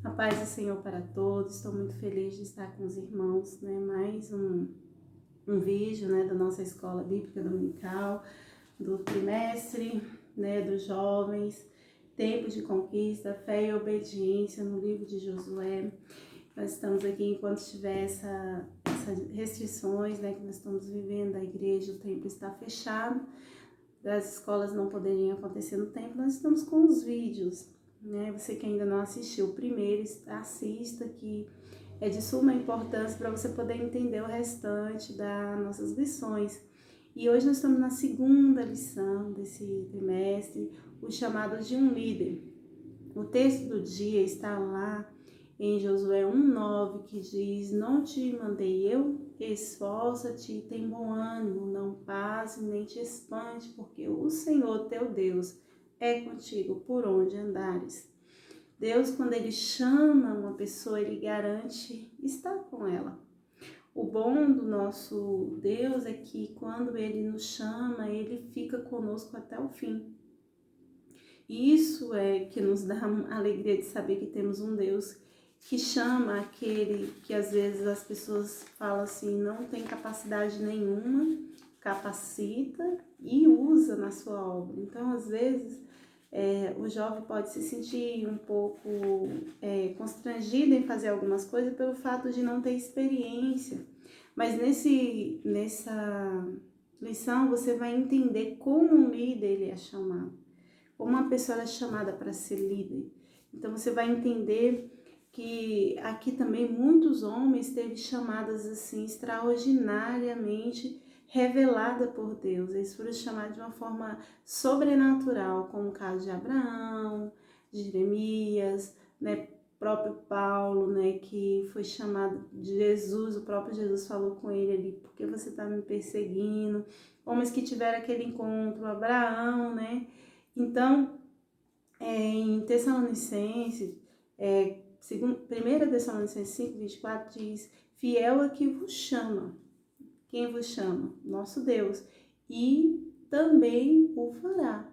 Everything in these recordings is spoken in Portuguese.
A paz do Senhor para todos. Estou muito feliz de estar com os irmãos, né? Mais um vídeo, né, da nossa escola bíblica dominical, do trimestre, né, dos jovens, tempo de conquista, fé e obediência no livro de Josué. Nós estamos aqui enquanto tiver essas restrições, né, que nós estamos vivendo, a igreja, o templo está fechado, das escolas não poderiam acontecer no templo, nós estamos com os vídeos, né? Você que ainda não assistiu o primeiro, assista, que é de suma importância para você poder entender o restante das nossas lições. E hoje nós estamos na segunda lição desse trimestre, o chamado de um líder. O texto do dia está lá em Josué 1:9, que diz: não te mandei eu? Esforça-te e tem bom ânimo, não passe nem te espante, porque o Senhor teu Deus é contigo por onde andares. Deus, quando Ele chama uma pessoa, Ele garante estar com ela. O bom do nosso Deus é que quando Ele nos chama, Ele fica conosco até o fim. E isso é que nos dá a alegria de saber que temos um Deus que chama aquele que às vezes as pessoas falam assim, não tem capacidade nenhuma, capacita e usa na sua obra. Então, às vezes, o jovem pode se sentir um pouco constrangido em fazer algumas coisas pelo fato de não ter experiência. Mas nessa lição você vai entender como um líder ele é chamado, como uma pessoa é chamada para ser líder. Então você vai entender que aqui também muitos homens teve chamadas assim extraordinariamente revelada por Deus. Eles foram chamados de uma forma sobrenatural, como o caso de Abraão, de Jeremias, né, próprio Paulo, né, que foi chamado de Jesus, o próprio Jesus falou com ele ali, por que você está me perseguindo? Homens que tiveram aquele encontro, Abraão, né? Então, em Tessalonicenses, 1 Tessalonicenses 5:24 diz: fiel é que vos chama. Quem vos chama? Nosso Deus. E também o fará.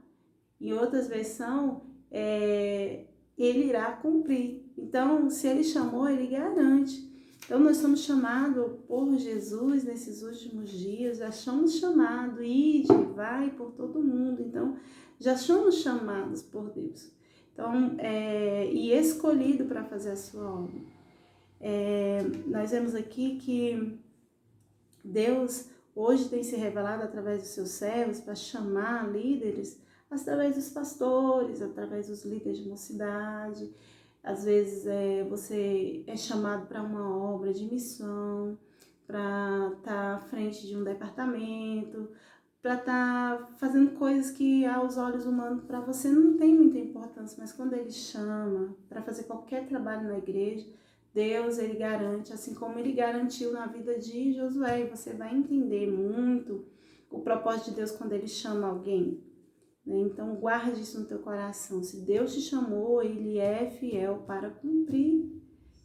Em outras versões, ele irá cumprir. Então, se ele chamou, ele garante. Então, nós somos chamados por Jesus nesses últimos dias, já somos chamados, ide, vai por todo mundo. Então, já somos chamados por Deus. Então, e escolhido para fazer a sua obra. Nós vemos aqui que Deus hoje tem se revelado através dos seus servos para chamar líderes, através dos pastores, através dos líderes de mocidade. Às vezes você é chamado para uma obra de missão, para estar à frente de um departamento, para estar fazendo coisas que aos olhos humanos para você não tem muita importância, mas quando Ele chama para fazer qualquer trabalho na igreja, Deus, Ele garante, assim como Ele garantiu na vida de Josué. E você vai entender muito o propósito de Deus quando Ele chama alguém, né? Então, guarde isso no teu coração. Se Deus te chamou, Ele é fiel para cumprir.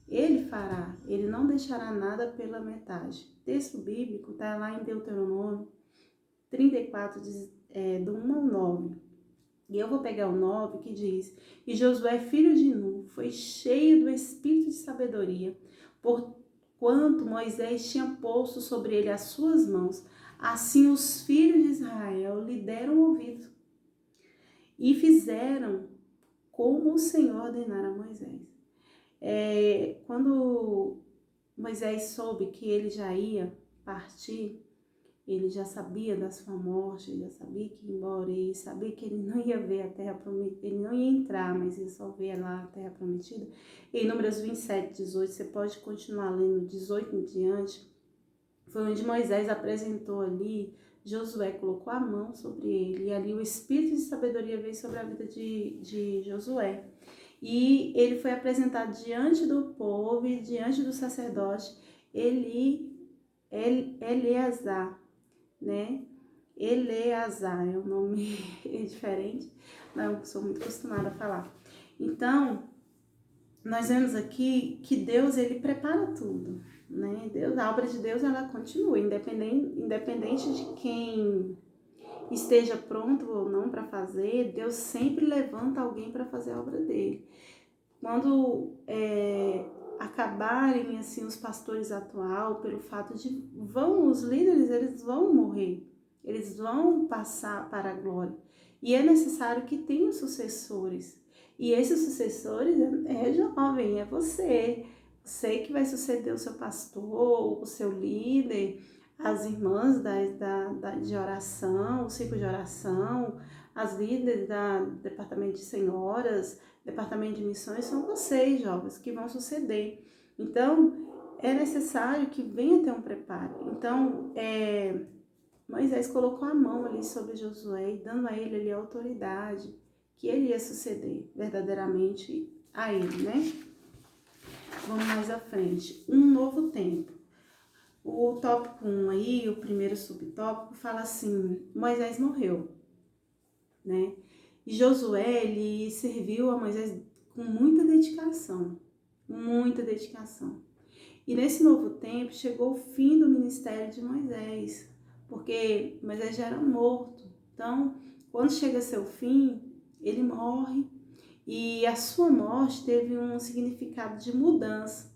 Ele fará, Ele não deixará nada pela metade. O texto bíblico está lá em Deuteronômio 34, do 1 ao 9. E eu vou pegar o 9 que diz: e Josué, filho de Nun, foi cheio do espírito de sabedoria, porquanto Moisés tinha posto sobre ele as suas mãos. Assim os filhos de Israel lhe deram ouvido e fizeram como o Senhor ordenara a Moisés. Quando Moisés soube que ele já ia partir, ele já sabia da sua morte, já sabia que ia embora, ele sabia que ele não ia ver a terra prometida, ele não ia entrar, mas ele só ver lá a terra prometida. Em Números 27:18, você pode continuar lendo 18 em diante, foi onde Moisés apresentou ali, Josué colocou a mão sobre ele, e ali o espírito de sabedoria veio sobre a vida de Josué. E ele foi apresentado diante do povo e diante do sacerdote Eleazar, né? Eleazar é um nome diferente, não sou muito acostumada a falar. Então, nós vemos aqui que Deus, ele prepara tudo, né? A obra de Deus, ela continua, independente de quem esteja pronto ou não para fazer, Deus sempre levanta alguém para fazer a obra dele. quando acabarem assim os pastores atual, pelo fato de os líderes eles vão morrer, eles vão passar para a glória, e é necessário que tenham sucessores, e esses sucessores é jovem, é você que vai suceder o seu pastor, o seu líder, as irmãs de oração, o ciclo de oração, as líderes do departamento de senhoras, departamento de missões, são vocês, jovens, que vão suceder. Então, é necessário que venha ter um preparo. Então, Moisés colocou a mão ali sobre Josué, dando a ele ali a autoridade, que ele ia suceder verdadeiramente a ele, né? Vamos mais à frente. Um novo tempo. O tópico 1 aí, o primeiro subtópico, fala assim, Moisés morreu, né? E Josué, ele serviu a Moisés com muita dedicação, muita dedicação. E nesse novo tempo chegou o fim do ministério de Moisés, porque Moisés já era morto. Então, quando chega seu fim, ele morre e a sua morte teve um significado de mudança.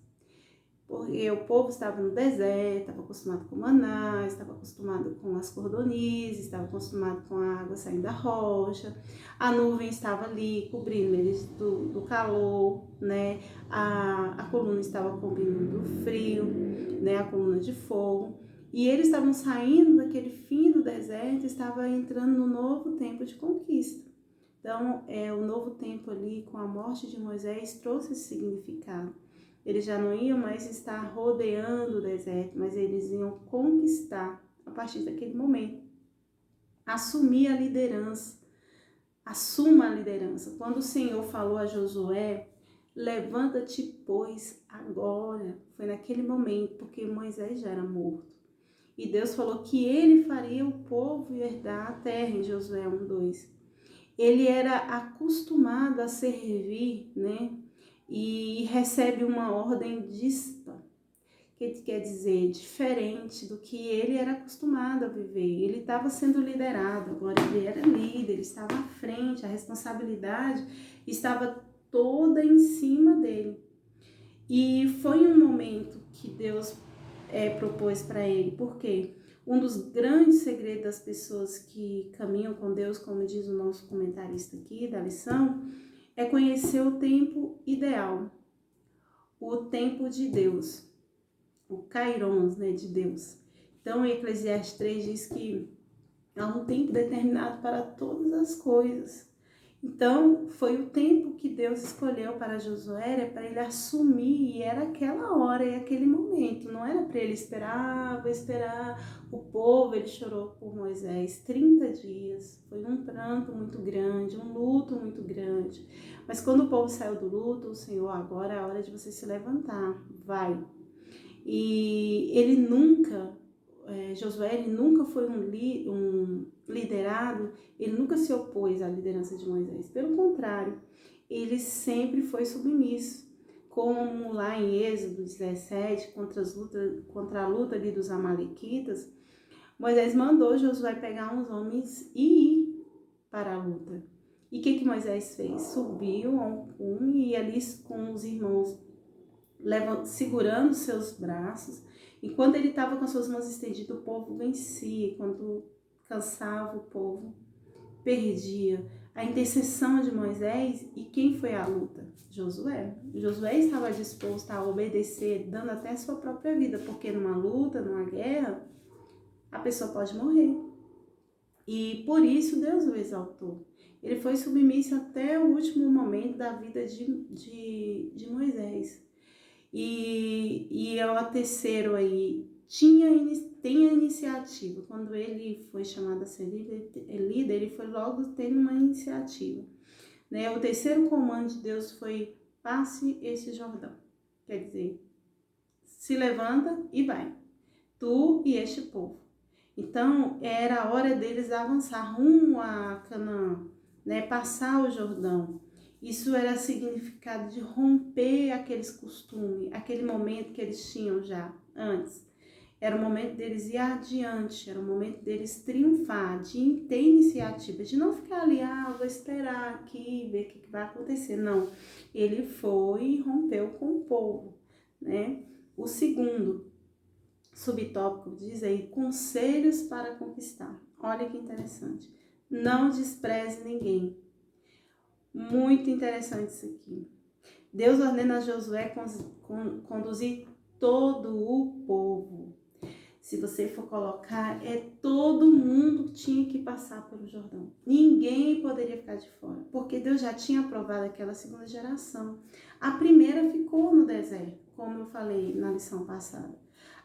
Porque o povo estava no deserto, estava acostumado com maná, estava acostumado com as cordonizes, estava acostumado com a água saindo da rocha, a nuvem estava ali cobrindo eles do calor, né? A coluna estava cobrindo do frio, né? A coluna de fogo. E eles estavam saindo daquele fim do deserto e estavam entrando no novo tempo de conquista. Então, o novo tempo ali, com a morte de Moisés, trouxe esse significado. Eles já não iam mais estar rodeando o deserto, mas eles iam conquistar a partir daquele momento. Assumir a liderança. Assuma a liderança. Quando o Senhor falou a Josué, levanta-te, pois, agora. Foi naquele momento, porque Moisés já era morto. E Deus falou que ele faria o povo herdar a terra, em Josué 1:2. Ele era acostumado a servir, né? E recebe uma ordem díspara, que quer dizer diferente do que ele era acostumado a viver. Ele estava sendo liderado, agora ele era líder, ele estava à frente, a responsabilidade estava toda em cima dele. E foi um momento que Deus propôs para ele, porque um dos grandes segredos das pessoas que caminham com Deus, como diz o nosso comentarista aqui da lição, é conhecer o tempo ideal, o tempo de Deus, o Kairos, né, de Deus. Então, em Eclesiastes 3 diz que há um tempo determinado para todas as coisas. Então, foi o tempo que Deus escolheu para Josué, para ele assumir, e era aquela hora e aquele momento, não era para ele esperar, vou esperar o povo. Ele chorou por Moisés 30 dias, foi um pranto muito grande, um luto muito grande, mas quando o povo saiu do luto, o Senhor, agora é a hora de você se levantar, vai. E ele nunca... Josué, ele nunca foi um liderado, ele nunca se opôs à liderança de Moisés. Pelo contrário, ele sempre foi submisso. Como lá em Êxodo 17, contra a luta ali dos amalequitas, Moisés mandou Josué pegar uns homens e ir para a luta. E o que Moisés fez? Subiu a um cume e ali com os irmãos segurando seus braços. Enquanto ele estava com suas mãos estendidas, o povo vencia. Quando cansava, o povo perdia. A intercessão de Moisés, e quem foi à luta? Josué. Josué estava disposto a obedecer, dando até a sua própria vida, porque numa luta, numa guerra, a pessoa pode morrer. E por isso Deus o exaltou. Ele foi submisso até o último momento da vida de Moisés. E é o terceiro aí, tem a iniciativa. Quando ele foi chamado a ser líder, ele foi logo tendo uma iniciativa, né? O terceiro comando de Deus foi: passe esse Jordão. Quer dizer, se levanta e vai, tu e este povo. Então, era a hora deles avançar rumo a Canaã, né? Passar o Jordão. Isso era significado de romper aqueles costumes, aquele momento que eles tinham já antes. Era o momento deles ir adiante, era o momento deles triunfar, de ter iniciativa, de não ficar ali, vou esperar aqui, ver o que vai acontecer. Não, ele foi e rompeu com o povo, né? O segundo subtópico diz aí, conselhos para conquistar. Olha que interessante. Não despreze ninguém. Muito interessante isso aqui. Deus ordena a Josué conduzir todo o povo. Se você for colocar, todo mundo que tinha que passar pelo Jordão. Ninguém poderia ficar de fora, porque Deus já tinha aprovado aquela segunda geração. A primeira ficou no deserto, como eu falei na lição passada.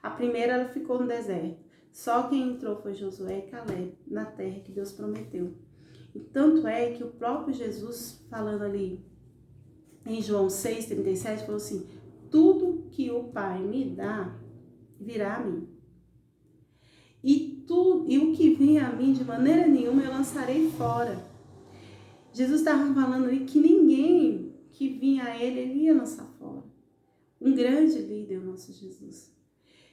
A primeira ela ficou no deserto. Só quem entrou foi Josué e Caleb, na terra que Deus prometeu. E tanto é que o próprio Jesus, falando ali em João 6,37, falou assim, tudo que o Pai me dá, virá a mim. E o que vem a mim, de maneira nenhuma, eu lançarei fora. Jesus estava falando ali que ninguém que vinha a ele ia lançar fora. Um grande líder, o nosso Jesus.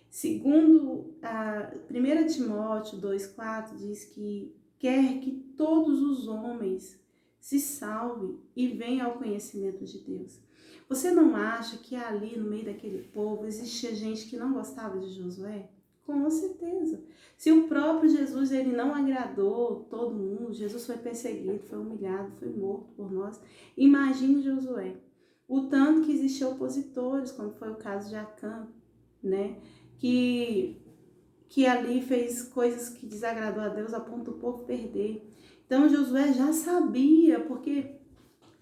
Segundo a 1 Timóteo 2,4, diz que quer que todos os homens se salvem e venham ao conhecimento de Deus. Você não acha que ali no meio daquele povo existia gente que não gostava de Josué? Com certeza. Se o próprio Jesus ele não agradou todo mundo, Jesus foi perseguido, foi humilhado, foi morto por nós. Imagine Josué. O tanto que existiam opositores, como foi o caso de Acã, né? Que ali fez coisas que desagradou a Deus a ponto do povo perder. Então Josué já sabia, porque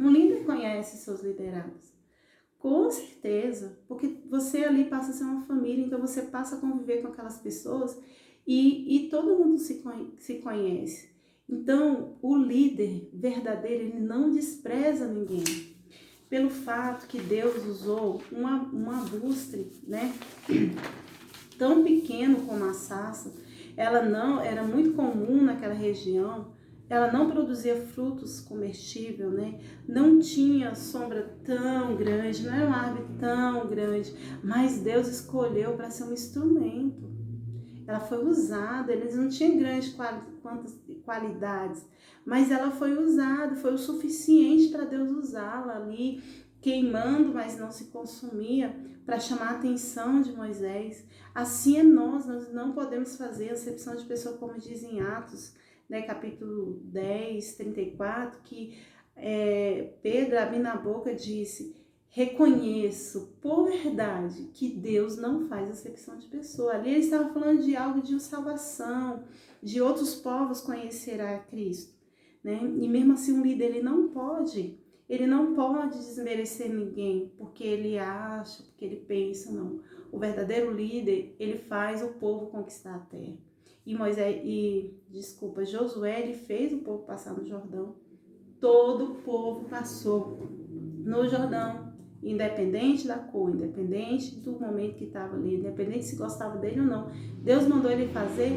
um líder conhece seus liderados. Com certeza, porque você ali passa a ser uma família, então você passa a conviver com aquelas pessoas e todo mundo se conhece. Então, o líder verdadeiro, ele não despreza ninguém. Pelo fato que Deus usou um arbustre, né, tão pequeno como a sarça, ela não era muito comum naquela região. Ela não produzia frutos comestíveis, né? Não tinha sombra tão grande, não era uma árvore tão grande, mas Deus escolheu para ser um instrumento. Ela foi usada, eles não tinham grandes qualidades, mas ela foi usada, foi o suficiente para Deus usá-la ali, queimando, mas não se consumia, para chamar a atenção de Moisés. Assim é nós não podemos fazer acepção de pessoa, como dizem Atos, né, capítulo 10, 34, que Pedro, abrindo a boca, disse, reconheço por verdade que Deus não faz acepção de pessoa. Ali ele estava falando de algo de salvação, de outros povos conhecerá Cristo, né? E mesmo assim um líder ele não pode desmerecer ninguém porque ele acha, porque ele pensa, não. O verdadeiro líder, ele faz o povo conquistar a terra. Josué, ele fez o povo passar no Jordão. Todo o povo passou no Jordão, independente da cor, independente do momento que estava ali, independente se gostava dele ou não. Deus mandou ele fazer,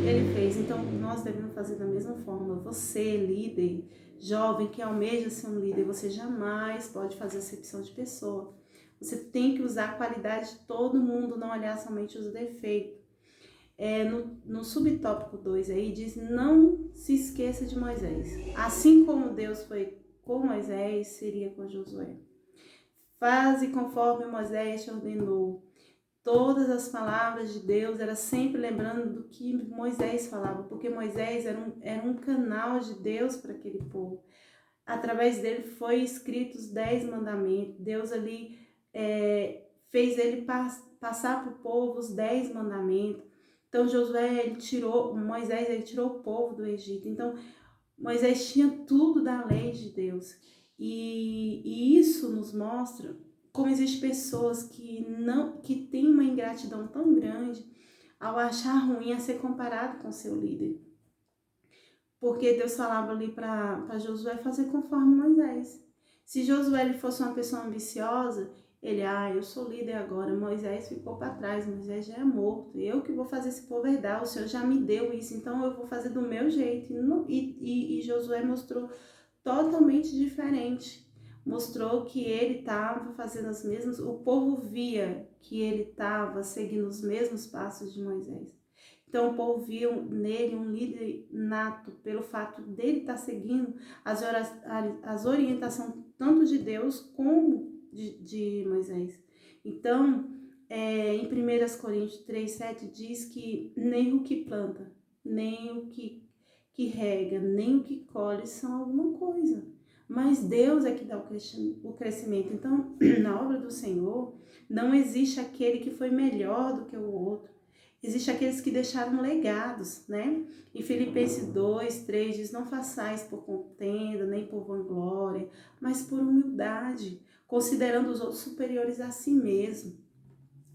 ele fez. Então, nós devemos fazer da mesma forma. Você, líder, jovem que almeja ser um líder, você jamais pode fazer acepção de pessoa. Você tem que usar a qualidade de todo mundo, não olhar somente os defeitos. No subtópico 2 aí diz, não se esqueça de Moisés. Assim como Deus foi com Moisés, seria com Josué. Faze conforme Moisés te ordenou. Todas as palavras de Deus era sempre lembrando do que Moisés falava, porque Moisés era um canal de Deus para aquele povo. Através dele foi escritos os 10 mandamentos. Deus ali fez ele passar para o povo os 10 mandamentos. Então Moisés ele tirou o povo do Egito. Então Moisés tinha tudo da lei de Deus. E isso nos mostra como existem pessoas que têm uma ingratidão tão grande ao achar ruim a ser comparado com seu líder. Porque Deus falava ali para Josué fazer conforme Moisés. Se Josué ele fosse uma pessoa ambiciosa, ele, eu sou líder agora, Moisés ficou para trás, Moisés já é morto, eu que vou fazer esse povo herdar, o Senhor já me deu isso, então eu vou fazer do meu jeito. E Josué mostrou totalmente diferente. mostrou que ele estava fazendo as mesmas, o povo via que ele estava seguindo os mesmos passos de Moisés. Então o povo via nele um líder nato, pelo fato dele estar seguindo as orientações tanto de Deus como de Moisés. Então, em 1 Coríntios 3,7 diz que nem o que planta, nem o que rega, nem o que colhe são alguma coisa. Mas Deus é que dá o crescimento. Então, na obra do Senhor, não existe aquele que foi melhor do que o outro. Existem aqueles que deixaram legados, né? Em Filipenses 2:3 diz, não façais por contenda, nem por vanglória, mas por humildade, considerando os outros superiores a si mesmo.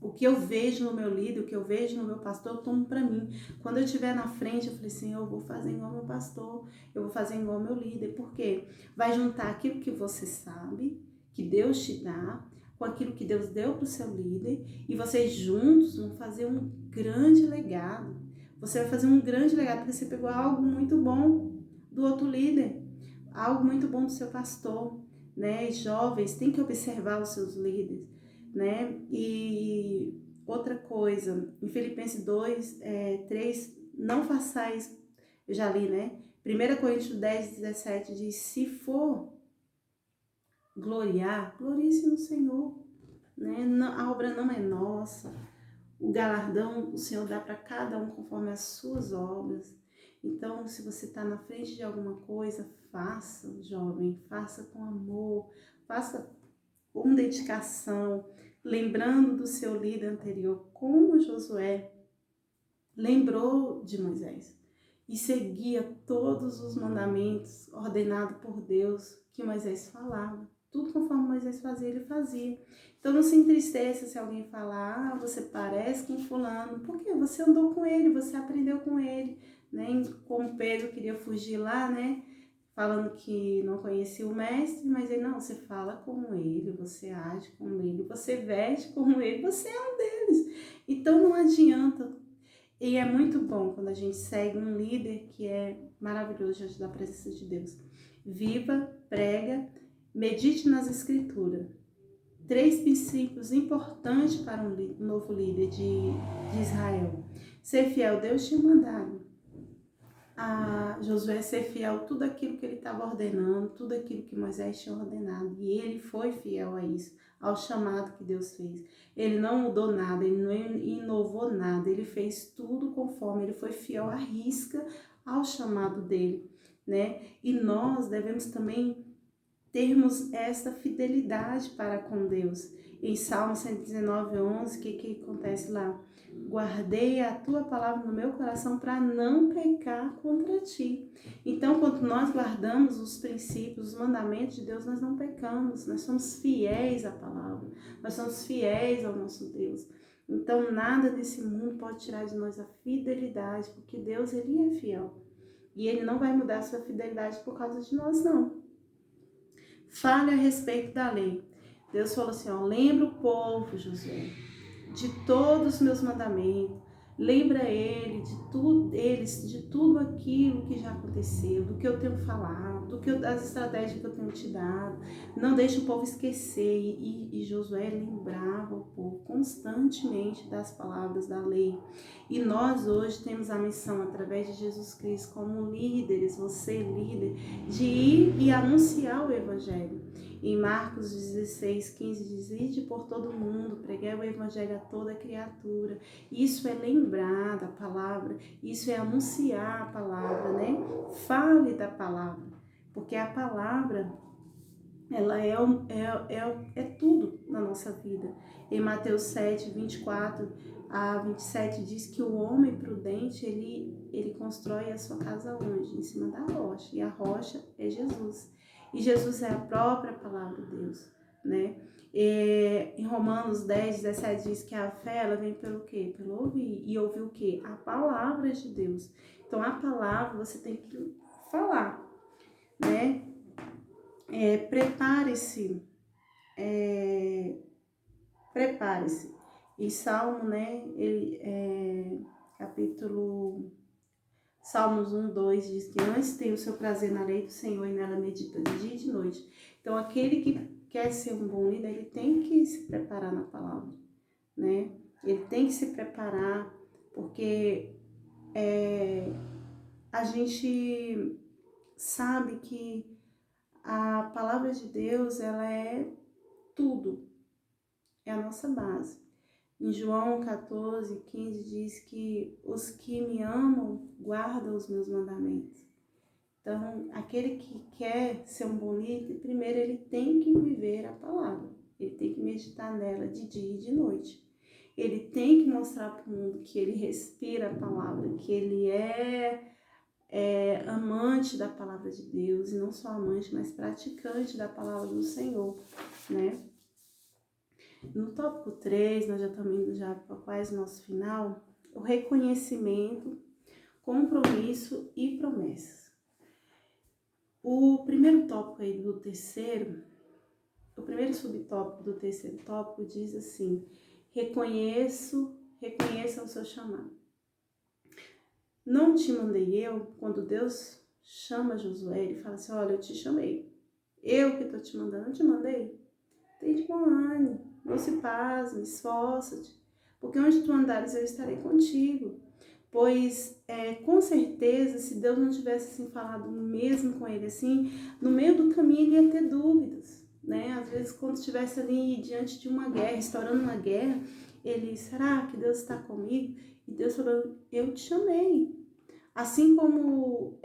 O que eu vejo no meu líder, o que eu vejo no meu pastor, eu tomo para mim. Quando eu estiver na frente, eu falei, Senhor, eu vou fazer igual meu pastor, eu vou fazer igual meu líder. Por quê? Vai juntar aquilo que você sabe, que Deus te dá, com aquilo que Deus deu para o seu líder, e vocês juntos vão fazer um grande legado. Você vai fazer um grande legado, porque você pegou algo muito bom do outro líder, algo muito bom do seu pastor, né? E jovens, tem que observar os seus líderes, né? E outra coisa, em Filipenses 2:3, não façais, eu já li, né? 1 Coríntios 10:17 diz, se for gloriar, glorie-se no Senhor, né? A obra não é nossa, o galardão o Senhor dá para cada um conforme as suas obras. Então, se você está na frente de alguma coisa, faça, jovem, faça com amor, faça com dedicação, lembrando do seu líder anterior, como Josué lembrou de Moisés e seguia todos os mandamentos ordenados por Deus que Moisés falava. Tudo conforme Moisés fazia, ele fazia. Então não se entristeça se alguém falar, você parece com fulano, porque você andou com ele, você aprendeu com ele, né? Como Pedro queria fugir lá, né? Falando que não conhecia o mestre, mas ele, não, você fala como ele, você age como ele, você veste como ele, você é um deles. Então não adianta. E é muito bom quando a gente segue um líder que é maravilhoso diante da presença de Deus. Viva, prega, medite nas escrituras. 3 princípios importantes para um novo líder de Israel. Ser fiel, Deus tinha mandado a Josué ser fiel tudo aquilo que ele estava ordenando, tudo aquilo que Moisés tinha ordenado. E ele foi fiel a isso, ao chamado que Deus fez. Ele não mudou nada, ele não inovou nada, ele fez tudo conforme, ele foi fiel à risca ao chamado dele, né? E nós devemos também termos essa fidelidade para com Deus. Em Salmo 119:11, o que acontece lá? Guardei a tua palavra no meu coração para não pecar contra ti. Então, quando nós guardamos os princípios, os mandamentos de Deus, nós não pecamos, nós somos fiéis à palavra, nós somos fiéis ao nosso Deus. Então, nada desse mundo pode tirar de nós a fidelidade, porque Deus, ele é fiel. E ele não vai mudar a sua fidelidade por causa de nós, não. Fale a respeito da lei. Deus falou assim, ó, lembra o povo, Josué, de todos os meus mandamentos. Lembra eles de tudo aquilo que já aconteceu, do que eu tenho falado, das estratégias que eu tenho te dado. Não deixe o povo esquecer. E Josué lembrava o povo constantemente das palavras da lei. E nós hoje temos a missão, através de Jesus Cristo, como líderes, você líder, de ir e anunciar o Evangelho. Em Marcos 16:15 diz, ide por todo mundo, pregai o Evangelho a toda criatura. Isso é lembrar da palavra, isso é anunciar a palavra, né? Fale da palavra, porque a palavra, ela é tudo na nossa vida. Em Mateus 7:24-27 diz que o homem prudente, ele constrói a sua casa onde? Em cima da rocha, e a rocha é Jesus. E Jesus é a própria palavra de Deus, né? Em Romanos 10:17 diz que a fé, ela vem pelo quê? Pelo ouvir. E ouvir o quê? A palavra de Deus. Então, a palavra você tem que falar, né? Prepare-se. Prepare-se. E Salmo, né? Capítulo Salmos 1, 2 diz que antes tem o seu prazer na lei do Senhor e nela medita de dia e de noite. Então, aquele que quer ser um bom líder, ele tem que se preparar na palavra, né? Ele tem que se preparar, porque a gente sabe que a palavra de Deus, ela é tudo, é a nossa base. Em João 14, 15 diz que os que me amam guardam os meus mandamentos. Então, aquele que quer ser um bom líder, primeiro ele tem que viver a palavra. Ele tem que meditar nela de dia e de noite. Ele tem que mostrar para o mundo que ele respira a palavra, que ele é amante da palavra de Deus, e não só amante, mas praticante da palavra do Senhor, né? No tópico 3, nós já estamos indo já para quase o nosso final, o reconhecimento, compromisso e promessas. O primeiro tópico aí do terceiro, o primeiro subtópico do terceiro tópico diz assim: reconheça o seu chamado. Não te mandei eu, quando Deus chama Josué, ele fala assim: olha, eu te chamei, eu que estou te mandando, eu te mandei. Tem de bom ânimo, não se pasme, esforça-te, porque onde tu andares eu estarei contigo. Pois, com certeza, se Deus não tivesse assim falado mesmo com ele assim, no meio do caminho ele ia ter dúvidas, né? Às vezes, quando estivesse ali diante de uma guerra, estourando uma guerra, ele: será que Deus está comigo? E Deus falou: eu te chamei. Assim como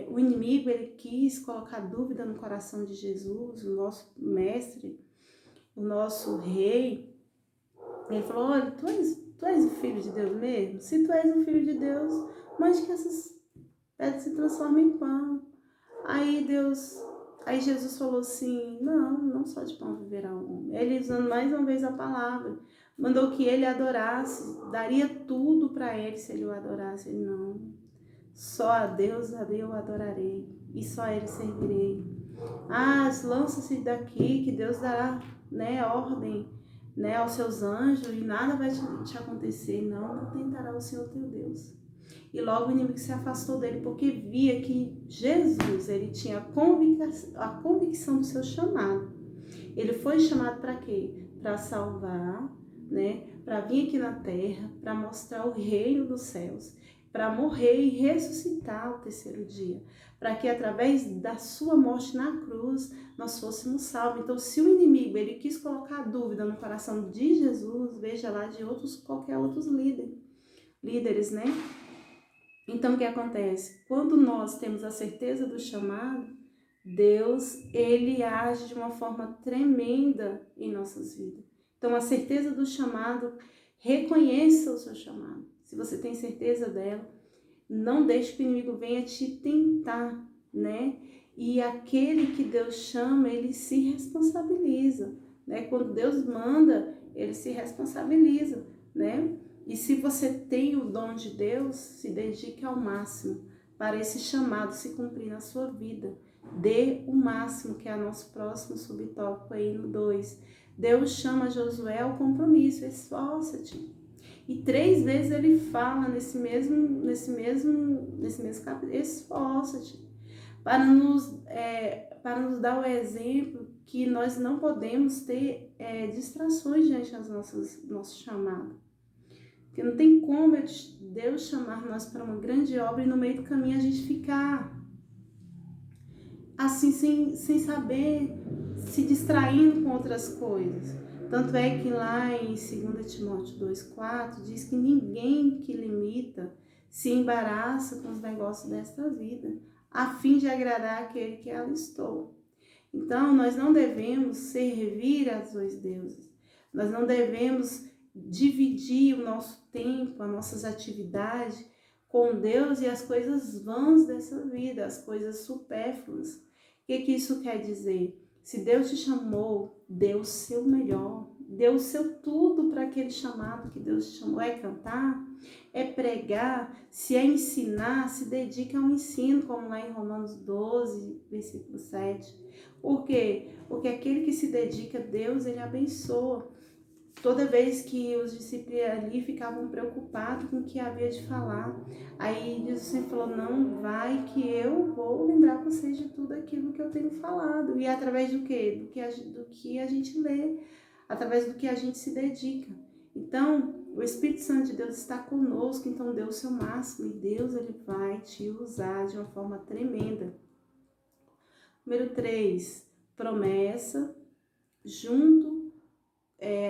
o inimigo, ele quis colocar dúvida no coração de Jesus, o nosso mestre, o nosso rei, ele falou: olha, tu és o filho de Deus mesmo? Se tu és o filho de Deus, mande que essas pedras se transformem em pão. Aí Jesus falou assim: não só de pão viverá o homem. Ele, usando mais uma vez a palavra, mandou que ele adorasse, daria tudo para ele se ele o adorasse. Ele: não, só a Deus eu adorarei e só a ele servirei. Lança-se daqui que Deus dará, né, ordem, né, aos seus anjos e nada vai te acontecer. Não tentará o Senhor teu Deus. E logo o inimigo se afastou dele, porque via que Jesus, ele tinha a convicção do seu chamado. Ele foi chamado para quê? Para salvar, né? Para vir aqui na terra, para mostrar o reino dos céus, para morrer e ressuscitar ao terceiro dia, para que através da sua morte na cruz nós fôssemos salvos. Então, se o inimigo ele quis colocar dúvida no coração de Jesus, veja lá de qualquer outros líderes, né? Então, o que acontece? Quando nós temos a certeza do chamado, Deus, ele age de uma forma tremenda em nossas vidas. Então, a certeza do chamado, reconheça o seu chamado. Se você tem certeza dela, não deixe que o inimigo venha te tentar, né? E aquele que Deus chama, ele se responsabiliza, né? Quando Deus manda, ele se responsabiliza, né? E se você tem o dom de Deus, se dedique ao máximo para esse chamado se cumprir na sua vida. Dê o máximo, que é o nosso próximo subtópico aí no 2. Deus chama Josué ao compromisso, esforça-te. E 3 vezes ele fala nesse mesmo capítulo: esforça-te, para nos dar o exemplo que nós não podemos ter distrações diante das nosso chamado. Porque não tem como Deus chamar nós para uma grande obra e no meio do caminho a gente ficar assim, sem saber, se distraindo com outras coisas. Tanto é que lá em 2 Timóteo 2,4 diz que ninguém que limita se embaraça com os negócios desta vida, a fim de agradar aquele que alistou. Então, nós não devemos servir a dois deuses. Nós não devemos dividir o nosso tempo, as nossas atividades com Deus e as coisas vãs dessa vida, as coisas supérfluas. O que isso quer dizer? Se Deus te chamou, dê o seu melhor, dê o seu tudo para aquele chamado que Deus te chamou. É cantar, é pregar, se é ensinar, se dedica ao ensino, como lá em Romanos 12, versículo 7. Por quê? Porque aquele que se dedica a Deus, ele abençoa. Toda vez que os discípulos ali ficavam preocupados com o que havia de falar, aí Jesus sempre falou, não, vai que eu vou lembrar vocês de tudo aquilo que eu tenho falado. E através do quê? Do que a gente lê, através do que a gente se dedica. Então, o Espírito Santo de Deus está conosco, então dê o seu máximo e Deus ele vai te usar de uma forma tremenda. Número 3, promessa,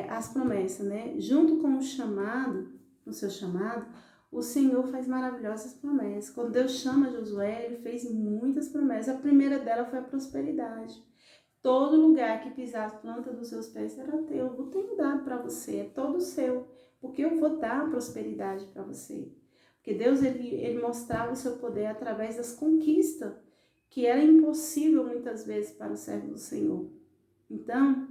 as promessas, né? Junto com o chamado, o seu chamado, o Senhor faz maravilhosas promessas. Quando Deus chama Josué, ele fez muitas promessas. A primeira dela foi a prosperidade. Todo lugar que pisar a planta dos seus pés será teu. Eu tenho dado para você, é todo seu. Porque eu vou dar prosperidade para você. Porque Deus, ele mostrava o seu poder através das conquistas, que era impossível muitas vezes para o servo do Senhor. Então,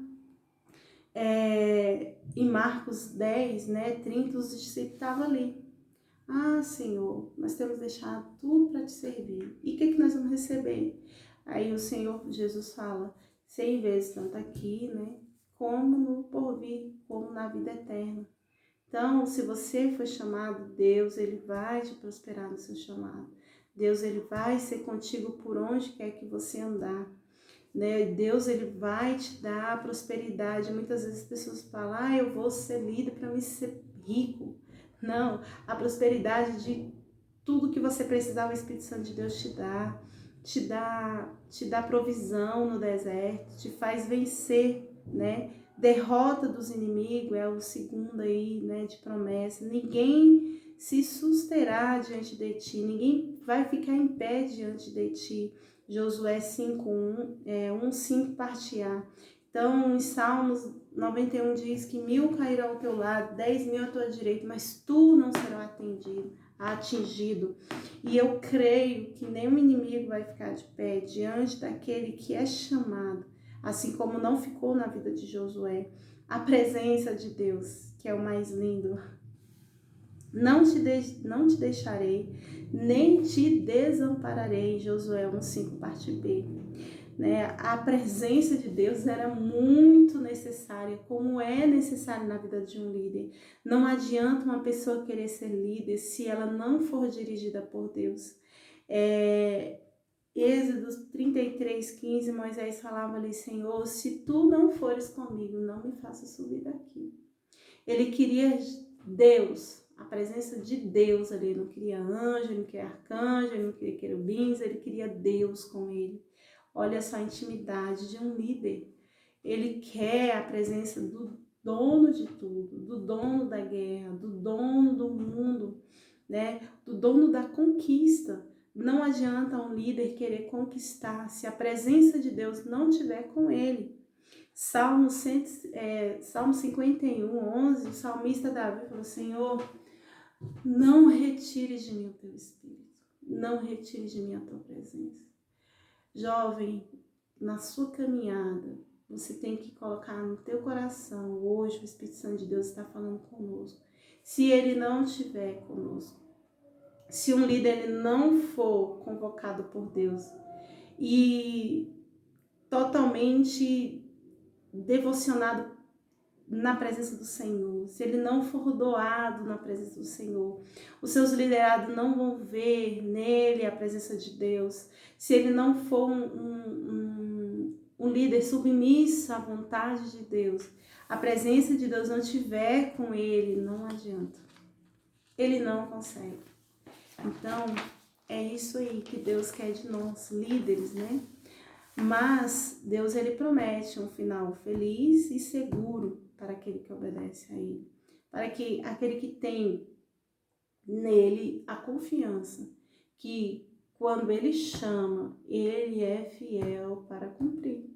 em Marcos 10, né, 30, os discípulos estavam ali. Ah, Senhor, nós temos deixado tudo para te servir. E o que nós vamos receber? Aí o Senhor Jesus fala, 100 vezes tanto aqui, né, como no porvir, como na vida eterna. Então, se você foi chamado, Deus, ele vai te prosperar no seu chamado. Deus, ele vai ser contigo por onde quer que você andar. Né? Deus, ele vai te dar prosperidade. Muitas vezes as pessoas falam, eu vou ser líder para me ser rico. Não, a prosperidade de tudo que você precisar, o Espírito Santo de Deus te dá provisão no deserto, te faz vencer, né? Derrota dos inimigos é o segundo aí, né, de promessa. Ninguém se susterá diante de ti, ninguém vai ficar em pé diante de ti. Josué 5, 5 parte A. Então, em Salmos 91 diz que 1000 cairão ao teu lado, 10.000 à tua direita, mas tu não serás atingido. E eu creio que nenhum inimigo vai ficar de pé diante daquele que é chamado, assim como não ficou na vida de Josué. A presença de Deus, que é o mais lindo. Não te deixarei, nem te desampararei. Josué 1:5, parte B. Né? A presença de Deus era muito necessária, como é necessário na vida de um líder. Não adianta uma pessoa querer ser líder se ela não for dirigida por Deus. Êxodo 33:15, Moisés falava ali, Senhor, se tu não fores comigo, não me faça subir daqui. Ele queria Deus, a presença de Deus ali, ele não queria anjo, ele não queria arcanjo, ele não queria querubins, ele queria Deus com ele. Olha só a intimidade de um líder. Ele quer a presença do dono de tudo, do dono da guerra, do dono do mundo, né? Do dono da conquista. Não adianta um líder querer conquistar se a presença de Deus não estiver com ele. Salmo 51:11, o salmista Davi falou, Senhor, não retires de mim o teu espírito, não retires de mim a tua presença. Jovem, na sua caminhada, você tem que colocar no teu coração, hoje o Espírito Santo de Deus está falando conosco. Se ele não estiver conosco, se um líder ele não for convocado por Deus e totalmente devocionado na presença do Senhor, se ele não for doado na presença do Senhor, os seus liderados não vão ver nele a presença de Deus, se ele não for um líder submisso à vontade de Deus, a presença de Deus não estiver com ele, não adianta, ele não consegue. Então, é isso aí que Deus quer de nós, líderes, né? Mas Deus, ele promete um final feliz e seguro para aquele que obedece a ele. Para que aquele que tem nele a confiança que quando ele chama, ele é fiel para cumprir.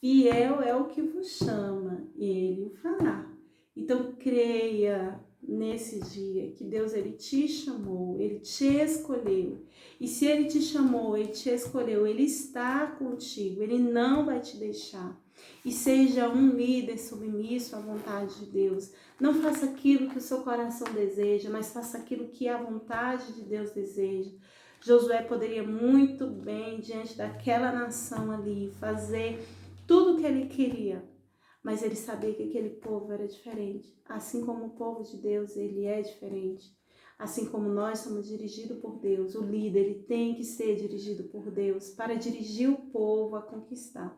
Fiel é o que vos chama, ele o fará. Então creia nesse dia que Deus, ele te chamou, ele te escolheu. E se ele te chamou, ele te escolheu, ele está contigo, ele não vai te deixar. E seja um líder submisso à vontade de Deus. Não faça aquilo que o seu coração deseja, mas faça aquilo que a vontade de Deus deseja. Josué poderia muito bem, diante daquela nação ali, fazer tudo o que ele queria. mas ele sabia que aquele povo era diferente. Assim como o povo de Deus, ele é diferente. Assim como nós somos dirigidos por Deus, o líder ele tem que ser dirigido por Deus para dirigir o povo a conquistar.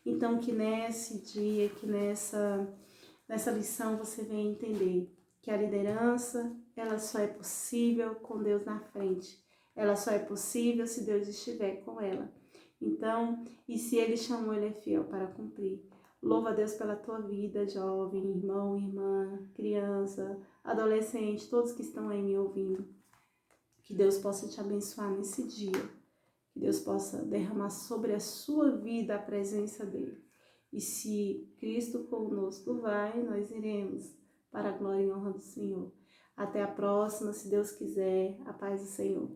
Então que nesse dia, que nessa lição você venha entender que a liderança, ela só é possível com Deus na frente. Ela só é possível se Deus estiver com ela. Então, e se Ele chamou, Ele é fiel para cumprir. Louva a Deus pela tua vida, jovem, irmão, irmã, criança, adolescente, todos que estão aí me ouvindo. Que Deus possa te abençoar nesse dia. Que Deus possa derramar sobre a sua vida a presença dEle. E se Cristo conosco vai, nós iremos para a glória e honra do Senhor. Até a próxima, se Deus quiser. A paz do Senhor.